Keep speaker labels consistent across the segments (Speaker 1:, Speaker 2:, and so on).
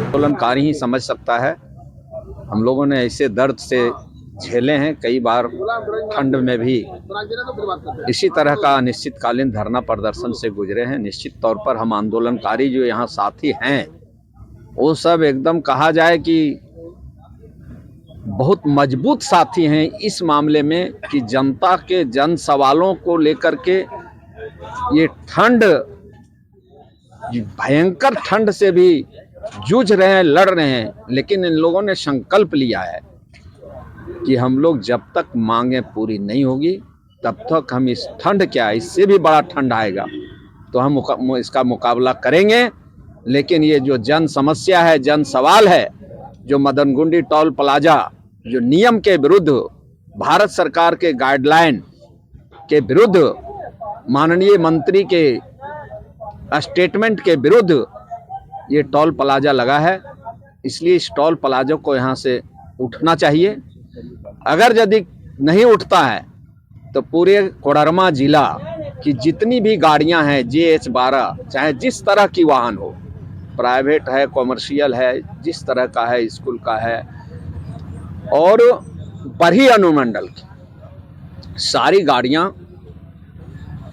Speaker 1: आंदोलनकारी ही समझ सकता है। हम लोगों ने ऐसे दर्द से झेले हैं, कई बार ठंड में भी इसी तरह का अनिश्चितकालीन धरना प्रदर्शन से गुजरे हैं। निश्चित तौर पर हम आंदोलनकारी जो यहाँ साथी हैं वो सब एकदम कहा जाए कि बहुत मजबूत साथी हैं इस मामले में कि जनता के जन सवालों को लेकर के ये ठंड, भयंकर ठंड से भी जूझ रहे हैं, लड़ रहे हैं। लेकिन इन लोगों ने संकल्प लिया है कि हम लोग जब तक मांगे पूरी नहीं होगी तब तक हम इस ठंड, क्या इससे भी बड़ा ठंड आएगा तो हम इसका मुकाबला करेंगे। लेकिन ये जो जन समस्या है, जन सवाल है, जो मदनगुंडी टोल प्लाजा जो नियम के विरुद्ध, भारत सरकार के गाइडलाइन के विरुद्ध, माननीय मंत्री के स्टेटमेंट के विरुद्ध ये टोल प्लाजा लगा है, इसलिए इस टोल प्लाजा को यहाँ से उठना चाहिए। अगर यदि नहीं उठता है तो पूरे कोडरमा जिला की जितनी भी गाड़ियां हैं, JH-12, चाहे जिस तरह की वाहन हो, प्राइवेट है, कॉमर्शियल है, जिस तरह का है, स्कूल का है, और बरही अनुमंडल की सारी गाड़ियां,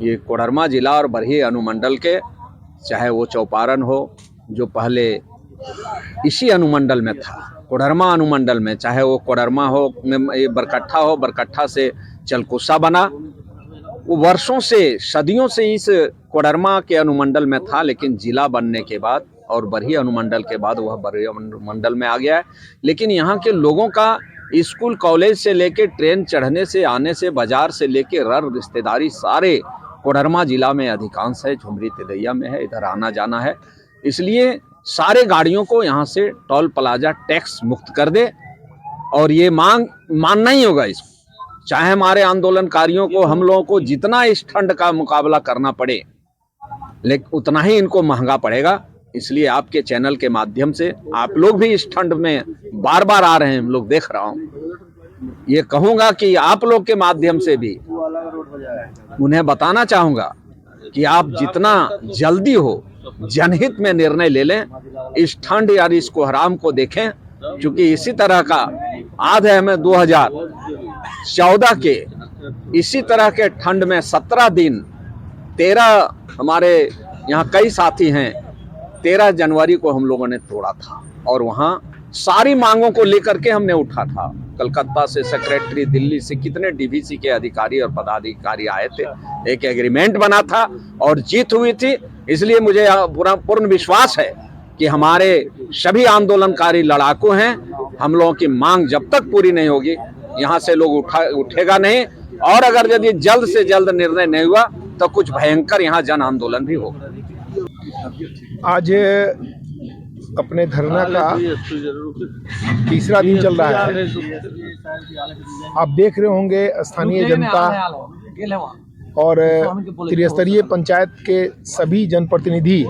Speaker 1: ये कोडरमा जिला और बरही अनुमंडल के, चाहे वो चौपारण हो जो पहले इसी अनुमंडल में था, कोडरमा अनुमंडल में, चाहे वो कोडरमा हो, बरकट्ठा हो, बरकट्ठा से चलकुसा बना, वो वर्षों से, सदियों से इस कोडरमा के अनुमंडल में था। लेकिन जिला बनने के बाद और बरही अनुमंडल के बाद वह बरही अनुमंडल में आ गया है। लेकिन यहाँ के लोगों का स्कूल कॉलेज से लेके, ट्रेन चढ़ने से, आने से, बाजार से लेके, रिश्तेदारी सारे कोडरमा जिला में अधिकांश है, झुमरी तिलैया में है, इधर आना जाना है। इसलिए सारे गाड़ियों को यहाँ से टोल प्लाजा टैक्स मुक्त कर दे और ये मानना ही होगा इसको, चाहे हमारे आंदोलनकारियों को, हम लोगों को जितना इस ठंड का मुकाबला करना पड़े, लेकिन उतना ही इनको महंगा पड़ेगा। इसलिए आपके चैनल के माध्यम से, आप लोग भी इस ठंड में बार बार आ रहे हैं, हम लोग देख रहा हूँ, ये कहूँगा कि आप लोग के माध्यम से भी उन्हें बताना चाहूँगा कि आप जितना जल्दी हो जनहित में निर्णय ले लें, इस ठंड या इस कोहराम को देखें। क्योंकि इसी तरह का आज है, हमें 2014 के इसी तरह के ठंड में 17 दिन, 13 हमारे यहाँ कई साथी हैं, 13 जनवरी को हम लोगों ने तोड़ा था और वहाँ सारी मांगों को लेकर के हमने उठा था। कलकत्ता से सेक्रेटरी, दिल्ली से कितने DVC के अधिकारी और पदाधिकारी आए थे, एक एग्रीमेंट बना था और जीत हुई थी। इसलिए मुझे पूर्ण विश्वास है कि हमारे सभी आंदोलनकारी लड़ाकू हैं। हम लोगों की मांग जब तक पूरी नहीं होगी यहाँ से लोग उठेगा नहीं, और अगर यदि जल्द से जल्द निर्णय नहीं हुआ तो कुछ भयंकर यहाँ जन आंदोलन भी होगा।
Speaker 2: आज अपने धरना का तीसरा दिन चल रहा है। आप देख रहे होंगे स्थानीय जनता और त्रिस्तरीय पंचायत के सभी जनप्रतिनिधि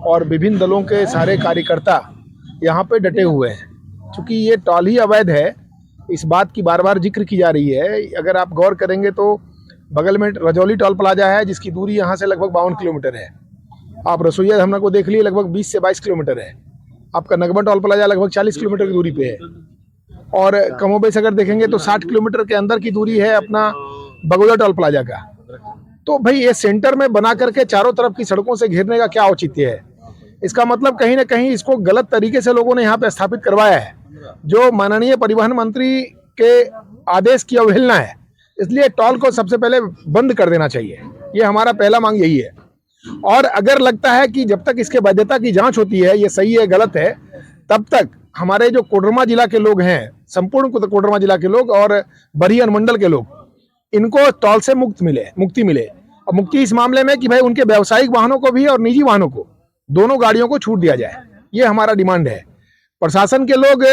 Speaker 2: और विभिन्न दलों के सारे कार्यकर्ता यहाँ पे डटे हुए हैं। क्योंकि ये टोल ही अवैध है, इस बात की बार बार जिक्र की जा रही है। अगर आप गौर करेंगे तो बगल में रजौली टोल प्लाजा है जिसकी दूरी यहाँ से लगभग 52 किलोमीटर है। आप रसोईया धमना को देख लिए, लगभग 20 से 22 किलोमीटर है। आपका नगमा टोल प्लाजा लगभग 40 किलोमीटर की दूरी पे है। और कमोबेश अगर देखेंगे तो 60 किलोमीटर के अंदर की दूरी है अपना बगोदा टोल प्लाजा का। तो भाई ये सेंटर में बना करके चारों तरफ की सड़कों से घेरने का क्या औचित्य है? इसका मतलब कहीं ना कहीं इसको गलत तरीके से लोगों ने यहाँ पे स्थापित करवाया है, जो माननीय परिवहन मंत्री के आदेश की अवहेलना है। इसलिए टोल को सबसे पहले बंद कर देना चाहिए, ये हमारा पहला मांग यही है। और अगर लगता है कि जब तक इसके वैधता की जांच होती है, ये सही है गलत है, तब तक हमारे जो कोडरमा जिला के लोग हैं, संपूर्ण कोडरमा जिला के लोग और बरही अनुमंडल के लोग, इनको टोल से मुक्ति मिले। और मुक्ति इस मामले में कि भाई उनके व्यावसायिक वाहनों को भी और निजी वाहनों को, दोनों गाड़ियों को छूट दिया जाए, ये हमारा डिमांड है। प्रशासन के लोग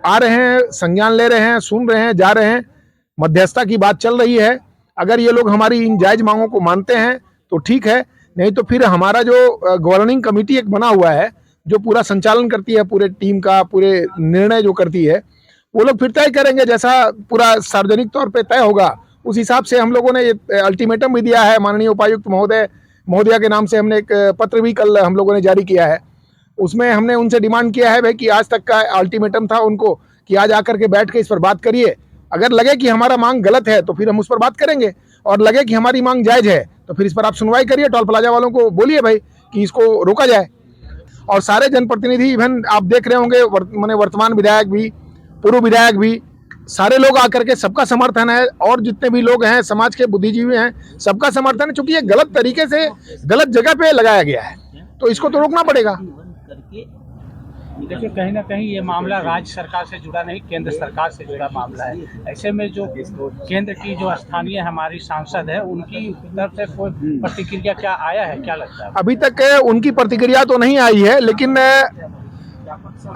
Speaker 2: आ रहे हैं, संज्ञान ले रहे हैं, सुन रहे हैं, जा रहे हैं, मध्यस्थता की बात चल रही है। अगर ये लोग हमारी इन जायज मांगों को मानते हैं तो ठीक है, नहीं तो फिर हमारा जो गवर्निंग कमेटी एक बना हुआ है जो पूरा संचालन करती है, पूरे टीम का, पूरे निर्णय जो करती है, वो लोग फिर तय करेंगे, जैसा पूरा सार्वजनिक तौर पे तय होगा उस हिसाब से। हम लोगों ने ये अल्टीमेटम भी दिया है माननीय उपायुक्त महोदया के नाम से। हमने एक पत्र भी कल हम लोगों ने जारी किया है। उसमें हमने उनसे डिमांड किया है भाई कि आज तक का अल्टीमेटम था उनको कि आज आकर के बैठ के इस पर बात करिए। अगर लगे कि हमारा मांग गलत है तो फिर हम उस पर बात करेंगे, और लगे कि हमारी मांग जायज है तो फिर इस पर आप सुनवाई करिए। टोल प्लाजा वालों को बोलिए भाई कि इसको रोका जाए। और सारे जनप्रतिनिधि, इवन आप देख रहे होंगे माने वर्तमान विधायक भी, पूर्व विधायक भी, सारे लोग आकर के, सबका समर्थन है। और जितने भी लोग हैं समाज के बुद्धिजीवी हैं, सबका समर्थन है। चूंकि ये गलत तरीके से गलत जगह पे लगाया गया है तो इसको तो रोकना पड़ेगा।
Speaker 3: देखिए, कहीं ना कहीं ये मामला राज्य सरकार से जुड़ा नहीं, केंद्र सरकार से जुड़ा मामला है। ऐसे में जो केंद्र की जो स्थानीय हमारी सांसद है, उनकी तरफ से कोई प्रतिक्रिया क्या आया है, क्या लगता है?
Speaker 2: अभी तक उनकी प्रतिक्रिया तो नहीं आई है, लेकिन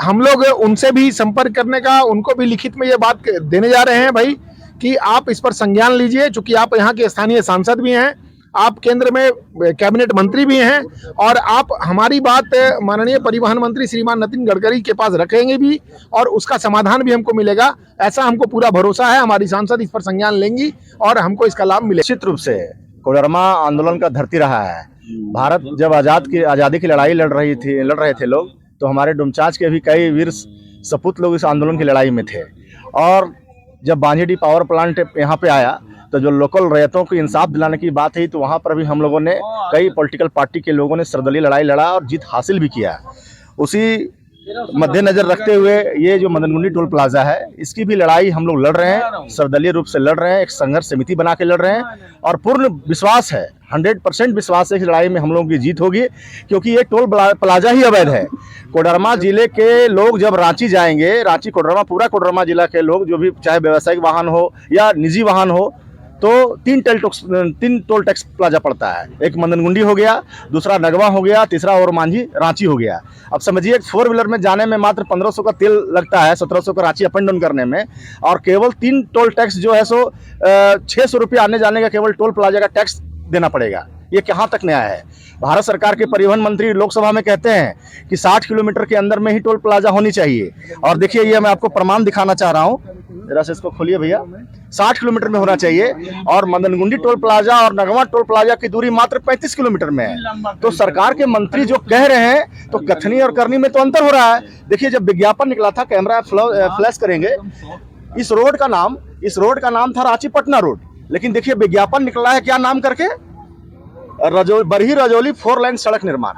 Speaker 2: हम लोग उनसे भी संपर्क करने का, उनको भी लिखित में ये बात देने जा रहे हैं भाई कि आप इस पर संज्ञान लीजिए। चूंकि आप यहाँ के स्थानीय सांसद भी हैं, आप केंद्र में कैबिनेट मंत्री भी हैं, और आप हमारी बात माननीय परिवहन मंत्री श्रीमान नितिन गडकरी के पास रखेंगे भी, और उसका समाधान भी हमको मिलेगा, ऐसा हमको पूरा भरोसा है। हमारी सांसद इस पर संज्ञान लेंगी और हमको इसका लाभ मिलेगा।
Speaker 4: निश्चित रूप से कोडरमा आंदोलन का धरती रहा है। भारत जब आज़ादी की लड़ाई लड़ रहे थे लोग, तो हमारे डुमचांच के भी कई वीर सपूत लोग इस आंदोलन की लड़ाई में थे। और जब बांझीडीह पावर प्लांट यहाँ पे आया तो जो लोकल रैयतों को इंसाफ दिलाने की बात है, तो वहाँ पर भी हम लोगों ने, कई पॉलिटिकल पार्टी के लोगों ने सर्वदलीय लड़ाई लड़ा और जीत हासिल भी किया। उसी मद्देनजर रखते हुए ये जो मदनगुंडी टोल प्लाजा है, इसकी भी लड़ाई हम लोग लड़ रहे हैं, सर्वदलीय रूप से लड़ रहे हैं, एक संघर्ष समिति बना के लड़ रहे हैं। और पूर्ण विश्वास है, 100% विश्वास है कि लड़ाई में हम लोगों की जीत होगी, क्योंकि ये टोल प्लाजा ही अवैध है। कोडरमा जिले के लोग जब रांची जाएंगे, रांची कोडरमा, पूरा कोडरमा जिला के लोग जो भी, चाहे व्यावसायिक वाहन हो या निजी वाहन हो, तो 3 टोल टैक्स प्लाजा पड़ता है। एक मदनगुंडी हो गया, दूसरा नगवा हो गया, तीसरा और मांझी रांची हो गया। अब समझिए 4 व्हीलर में जाने में मात्र 1500 का तेल लगता है, 1700 का रांची अप एंड डाउन करने में, और केवल 3 टोल टैक्स जो है सो 600 रुपये आने जाने का केवल टोल प्लाजा का टैक्स देना पड़ेगा। ये कहाँ तक न्याय है? भारत सरकार के परिवहन मंत्री लोकसभा में कहते हैं कि 60 किलोमीटर के अंदर में ही टोल प्लाजा होनी चाहिए। और देखिए, ये मैं आपको प्रमाण दिखाना चाह रहा हूँ, जरा से इसको खोलिए भैया। 60 किलोमीटर में होना चाहिए, और मदनगुंडी टोल प्लाजा और नगवा टोल प्लाजा की दूरी मात्र 35 किलोमीटर में है। तो सरकार के मंत्री जो कह रहे हैं, तो कथनी और करनी में तो अंतर हो रहा है। देखिए, जब विज्ञापन निकला था, कैमरा फ्लैश करेंगे, इस रोड का नाम था रांची पटना रोड, लेकिन देखिए विज्ञापन निकला है क्या नाम करके? बरही रजौली 4 लाइन सड़क निर्माण।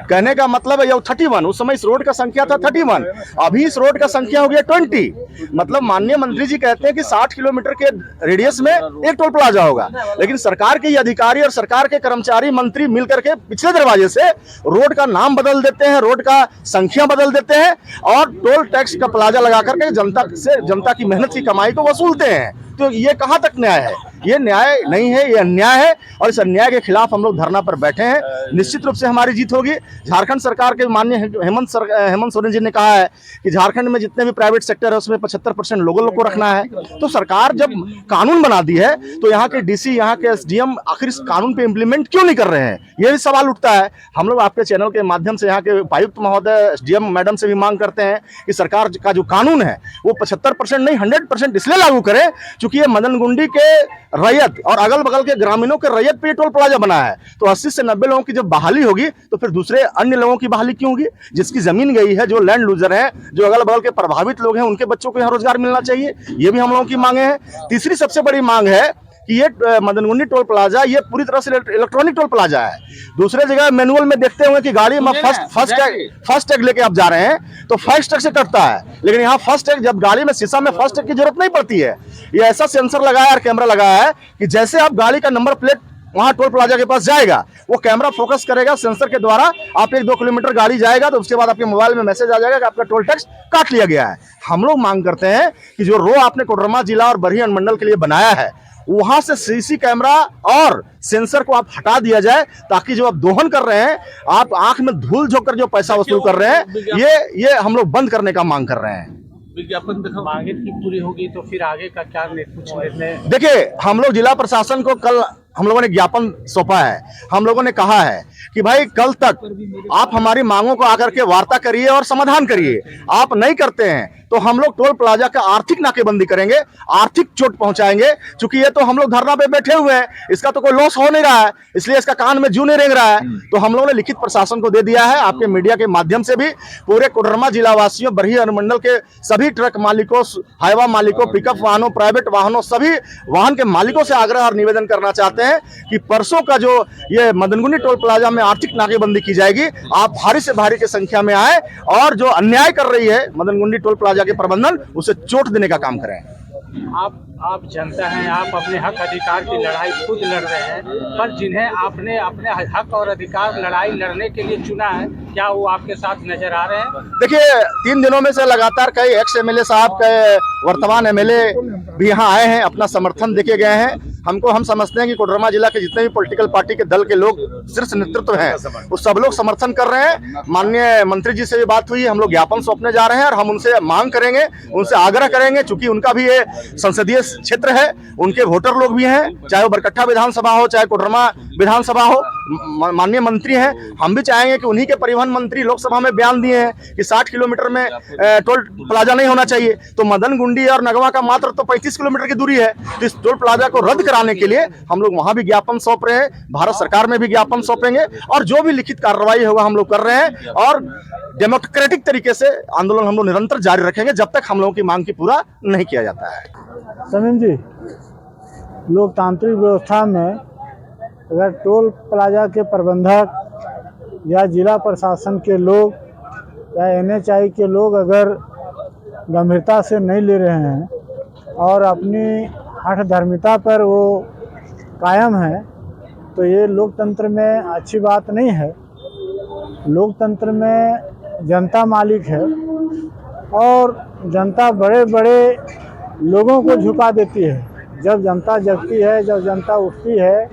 Speaker 4: कहने का मतलब है ये 31, उस समय इस रोड का संख्या था 31, अभी इस रोड का संख्या हो गया 20। मतलब माननीय मंत्री जी कहते हैं कि 60 किलोमीटर के रेडियस में एक टोल प्लाजा होगा, लेकिन सरकार के अधिकारी और सरकार के कर्मचारी मंत्री मिलकर के पिछले दरवाजे से रोड का नाम बदल देते हैं, रोड का संख्या बदल देते हैं, और टोल टैक्स का प्लाजा लगा करके जनता की मेहनत की कमाई को वसूलते हैं। तो ये कहाँ तक न्याय है? ये न्याय नहीं है, ये अन्याय है, और इस अन्याय के खिलाफ हम लोग धरना पर बैठे हैं। निश्चित रूप से हमारी जीत होगी। झारखंड सरकार के माननीय हेमंत सोरेन जी ने कहा है कि झारखंड में जितने भी प्राइवेट सेक्टर है उसमें 75% लोगों को रखना है। तो सरकार जब कानून बना दी है, तो यहाँ के डीसी, यहाँ के एसडीएम आखिर इस कानून पे इम्प्लीमेंट क्यों नहीं कर रहे हैं? ये भी सवाल उठता है। हम लोग आपके चैनल के माध्यम से यहाँ के उपायुक्त महोदय, एसडीएम मैडम से भी मांग करते हैं कि सरकार का जो कानून है वो 75% नहीं 100% इसलिए लागू करे, चूंकि ये मदनगुंडी के रैयत और अगल बगल के ग्रामीणों के रैयत पे टोल प्लाजा बना है। तो 80 से 90 लोगों की जब बहाली होगी, तो फिर दूसरे अन्य लोगों की बहाली क्यों होगी? जिसकी जमीन गई है, जो लैंड लूजर है, जो अगल बगल के प्रभावित लोग हैं, उनके बच्चों को यहाँ रोजगार मिलना चाहिए। ये भी हम लोगों की मांगे हैं। तीसरी सबसे बड़ी मांग है कि ये मदनगुंडी टोल प्लाजा ये पूरी तरह से इलेक्ट्रॉनिक टोल प्लाजा है। दूसरे जगह मैनुअल में देखते होंगे कि गाड़ी में फर्स्ट टैग लेके आप जा रहे हैं तो फर्स्ट टैग से कटता है, लेकिन यहाँ फर्स्ट टैग, जब गाड़ी में शीशा में फर्स्ट टैग की जरूरत नहीं पड़ती है। ये ऐसा सेंसर लगाया और कैमरा लगाया है कि जैसे आप गाड़ी का नंबर प्लेट वहां टोल प्लाजा के पास जाएगा, वो कैमरा फोकस करेगा सेंसर के द्वारा। आप 1-2 किलोमीटर गाड़ी जाएगा तो उसके बाद आपके मोबाइल में मैसेज आ जाएगा कि आपका टोल टैक्स काट लिया गया है। हम लोग मांग करते हैं कि जो रो आपने कोडरमा जिला और बरही अनुमंडल के लिए बनाया है, वहां से सीसी कैमरा और सेंसर को आप हटा दिया जाए, ताकि जो आप दोहन कर रहे हैं, आप आंख में धूल झोंक कर जो पैसा वसूल कर रहे हैं, ये हम लोग बंद करने का मांग कर रहे हैं।
Speaker 3: विज्ञापन मांगे की पूरी होगी तो फिर आगे का क्या कुछ निर्णय?
Speaker 4: देखिए, हम लोग जिला प्रशासन को कल हम लोगों ने ज्ञापन सौंपा है। हम लोगों ने कहा है कि भाई कल तक आप हमारी मांगों को आकर के वार्ता करिए और समाधान करिए। आप नहीं करते हैं तो हम लोग टोल प्लाजा का आर्थिक नाकेबंदी करेंगे, आर्थिक चोट पहुंचाएंगे। चूंकि ये तो हम लोग धरना पे बैठे हुए हैं, इसका तो कोई लॉस हो नहीं रहा है, इसलिए इसका कान में जू नहीं रेंग रहा है। तो हम लोगों ने लिखित प्रशासन को दे दिया है, आपके मीडिया के माध्यम से भी पूरे कोडरमा जिला वासियों, बरही अनुमंडल के सभी ट्रक मालिकों, हाईवा मालिकों, पिकअप वाहनों, प्राइवेट वाहनों, सभी वाहन के मालिकों से आग्रह और निवेदन करना चाहते हैं कि परसों का जो ये मदनगुंडी टोल प्लाजा में आर्थिक नाकेबंदी की जाएगी, आप भारी से भारी की संख्या में आए और जो अन्याय कर रही है मदनगुंडी टोल प्लाजा के प्रबंधन, उसे चोट देने का काम करें।
Speaker 3: आप जनता हैं, आप अपने हक अधिकार की लड़ाई खुद लड़ रहे हैं, पर जिन्हें आपने अपने हक और अधिकार लड़ाई लड़ने के लिए चुना है, क्या वो आपके साथ नजर आ रहे हैं?
Speaker 4: देखिए, 3 दिनों में से लगातार कई एक्स एमएलए साहब के वर्तमान एमएलए भी यहाँ आए हैं, अपना समर्थन देके गए हैं। हम समझते हैं कि कोडरमा जिला के जितने भी पॉलिटिकल पार्टी के दल के लोग, शीर्ष नेतृत्व हैं, वो सब लोग समर्थन कर रहे हैं। माननीय मंत्री जी से भी बात हुई, हम लोग ज्ञापन सौंपने जा रहे हैं और हम उनसे मांग करेंगे, उनसे आग्रह करेंगे, चूंकि उनका भी ये संसदीय क्षेत्र है, उनके वोटर लोग भी हैं, चाहे वो बरकट्ठा विधानसभा हो, चाहे कोडरमा विधानसभा हो। माननीय मंत्री हैं, हम भी चाहेंगे कि उन्हीं के परिवहन मंत्री लोकसभा में बयान दिए हैं कि 60 किलोमीटर में टोल प्लाजा नहीं होना चाहिए, तो मदनगुंडी और नगवा का मात्र तो 35 किलोमीटर की दूरी है। तो इस टोल प्लाजा को रद्द कराने के लिए हम लोग वहां भी ज्ञापन सौंप रहे हैं, भारत सरकार में भी ज्ञापन सौंपेंगे और जो भी लिखित कार्रवाई होगा हम लोग कर रहे हैं। और डेमोक्रेटिक तरीके से आंदोलन हम लोग निरंतर जारी रखेंगे जब तक हम लोगों की मांग की पूरा नहीं किया जाता है।
Speaker 5: समीम जी, लोकतांत्रिक व्यवस्था में अगर टोल प्लाजा के प्रबंधक या जिला प्रशासन के लोग या NHAI के लोग अगर गंभीरता से नहीं ले रहे हैं और अपनी हठ धर्मिता पर वो कायम है, तो ये लोकतंत्र में अच्छी बात नहीं है। लोकतंत्र में जनता मालिक है और जनता बड़े बड़े लोगों को झुका देती है। जब जनता जगती है, जब जनता उठती है,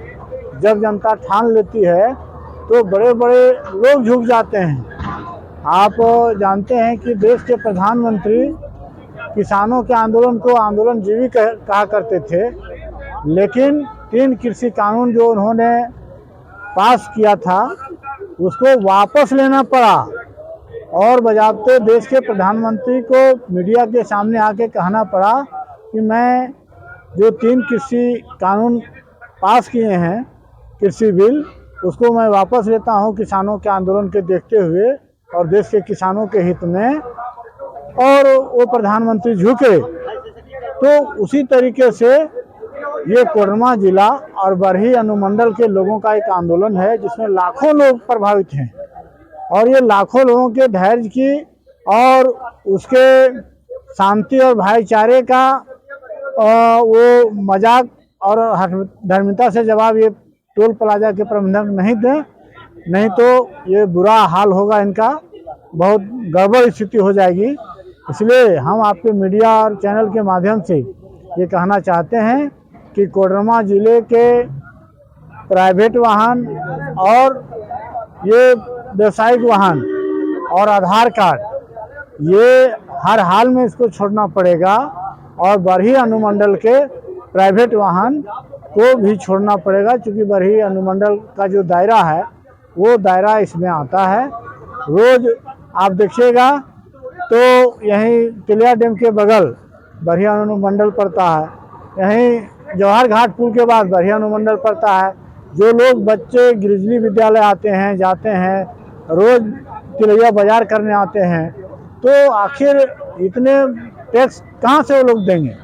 Speaker 5: जब जनता ठान लेती है, तो बड़े बड़े लोग झुक जाते हैं। आप जानते हैं कि देश के प्रधानमंत्री किसानों के आंदोलन को आंदोलन जीवी कहा करते थे, लेकिन 3 कृषि कानून जो उन्होंने पास किया था उसको वापस लेना पड़ा और बजाबते देश के प्रधानमंत्री को मीडिया के सामने आके कहना पड़ा कि मैं जो 3 कृषि कानून पास किए हैं, कृषि बिल, उसको मैं वापस लेता हूं किसानों के आंदोलन के देखते हुए और देश के किसानों के हित में। और वो प्रधानमंत्री झुके। तो उसी तरीके से ये कोडरमा जिला और बरही अनुमंडल के लोगों का एक आंदोलन है जिसमें लाखों लोग प्रभावित हैं और ये लाखों लोगों के धैर्य की और उसके शांति और भाईचारे का वो मजाक और धर्मिता से जवाब ये टोल प्लाजा के प्रबंधक नहीं दें, नहीं तो ये बुरा हाल होगा, इनका बहुत गड़बड़ स्थिति हो जाएगी। इसलिए हम आपके मीडिया और चैनल के माध्यम से ये कहना चाहते हैं कि कोडरमा जिले के प्राइवेट वाहन और ये व्यावसायिक वाहन और आधार कार्ड, ये हर हाल में इसको छोड़ना पड़ेगा और बरही अनुमंडल के प्राइवेट वाहन को भी छोड़ना पड़ेगा, क्योंकि बरही अनुमंडल का जो दायरा है वो दायरा इसमें आता है। रोज आप देखिएगा तो यहीं तिलिया डैम के बगल बरही अनुमंडल पड़ता है, यहीं जवाहर घाट पुल के बाद बरही अनुमंडल पड़ता है। जो लोग बच्चे गिरिजली विद्यालय आते हैं, जाते हैं, रोज तिलैया बाजार करने आते हैं, तो आखिर इतने टैक्स कहाँ से वो लोग देंगे?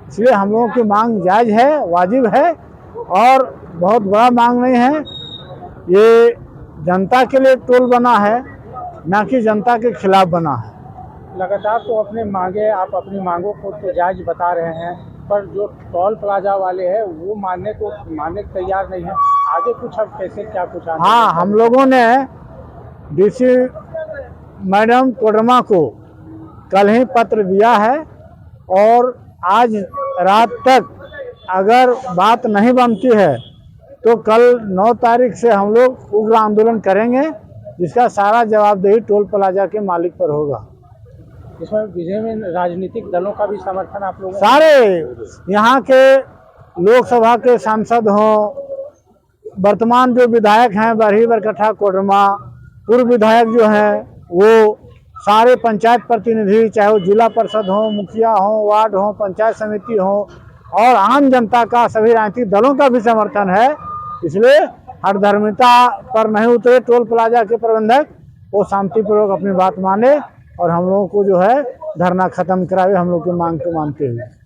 Speaker 5: इसलिए हम लोगों की मांग जायज़ है, वाजिब है और बहुत बड़ा मांग नहीं है। ये जनता के लिए टोल बना है, ना कि जनता के खिलाफ बना है।
Speaker 3: लगातार तो आप अपनी मांगों को तो जायज बता रहे हैं, पर जो टोल प्लाजा वाले हैं वो मानने को तैयार नहीं है। आगे कुछ अब कैसे क्या कुछ?
Speaker 5: हाँ, हम लोगों ने DC मैडम कोडरमा को कल ही पत्र दिया है और आज रात तक अगर बात नहीं बनती है तो कल 9 तारीख से हम लोग उग्र आंदोलन करेंगे, जिसका सारा जवाबदेही टोल प्लाजा के मालिक पर होगा।
Speaker 3: इसमें विजय में राजनीतिक दलों का भी समर्थन आप लोगों?
Speaker 5: सारे यहाँ के लोकसभा के सांसद हों, वर्तमान जो विधायक हैं बरही बरकट्ठा कोडरमा, पूर्व विधायक जो हैं वो सारे पंचायत प्रतिनिधि, चाहे वो जिला परिषद हो, मुखिया हो, वार्ड हो, पंचायत समिति हो और आम जनता का, सभी राजनीतिक दलों का भी समर्थन है। इसलिए हठधर्मिता पर नहीं उतरे टोल प्लाजा के प्रबंधक, वो शांतिपूर्वक अपनी बात माने और हम लोगों को जो है धरना खत्म करावे हम लोग की मांग को मानते हुए।